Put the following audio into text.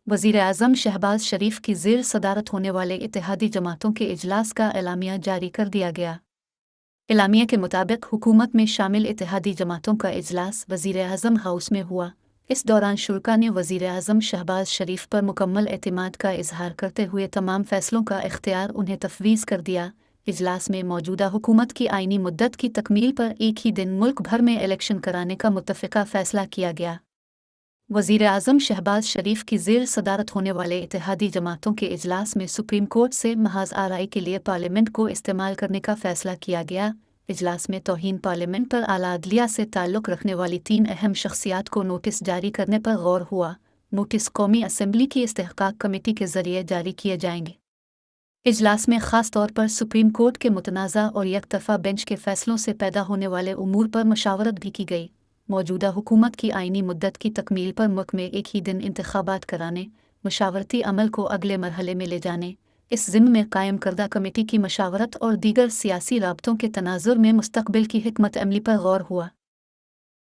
वज़ीर-ए-आज़म शहबाज शरीफ की ज़ेर सदारत होने वाले इत्तेहादी जमातों के इजलास का एलामिया जारी कर दिया गया। एलामिया के मुताबिक हुकूमत में शामिल इत्तेहादी जमातों का इजलास वज़ीर-ए-आज़म हाउस में हुआ। इस दौरान शुरा ने वज़ीर-ए-आज़म शहबाज शरीफ पर मुकम्मल एतमाद का इजहार करते हुए तमाम फैसलों का इख्तियार उन्हें तफवीज़ कर दिया। इजलास में मौजूदा हुकूमत की आइनी मुद्दत की तकमील पर एक ही दिन मुल्क भर में इलेक्शन कराने का मुत्तफ़िक़ा फ़ैसला किया गया। वज़ीर-ए-आज़म शहबाज शरीफ की ज़ेर सदारत होने वाले इत्तेहादी जमातों के इजलास में सुप्रीम कोर्ट से महज़ आराई के लिए पार्लियामेंट को इस्तेमाल करने का फ़ैसला किया गया। इजलास में तौहीन पार्लियामेंट पर आला अदलिया से ताल्लुक़ रखने वाली 3 अहम शख्सियात को नोटिस जारी करने पर गौर हुआ। नोटिस कौमी असम्बली की इस्तेहक़ाक़ कमेटी के ज़रिए जारी किए जाएंगे। इजलास में ख़ास तौर पर सुप्रीम कोर्ट के मुतनाज़ा और यकतरफ़ा बेंच के फ़ैसलों से पैदा होने वाले उमूर पर मशावरत भी की गई। मौजूदा हुकूमत की आइनी मुद्दत की तकमील पर मुल्क में एक ही दिन इंतख़ाबात कराने, मशावरती अमल को अगले मरहले में ले जाने, इस ज़िम्मे में कायम करदा कमेटी की मशावरत और दीगर सियासी राब्तों के तनाज़ुर में मुस्तक़बिल की हिकमत अमली पर गौर हुआ।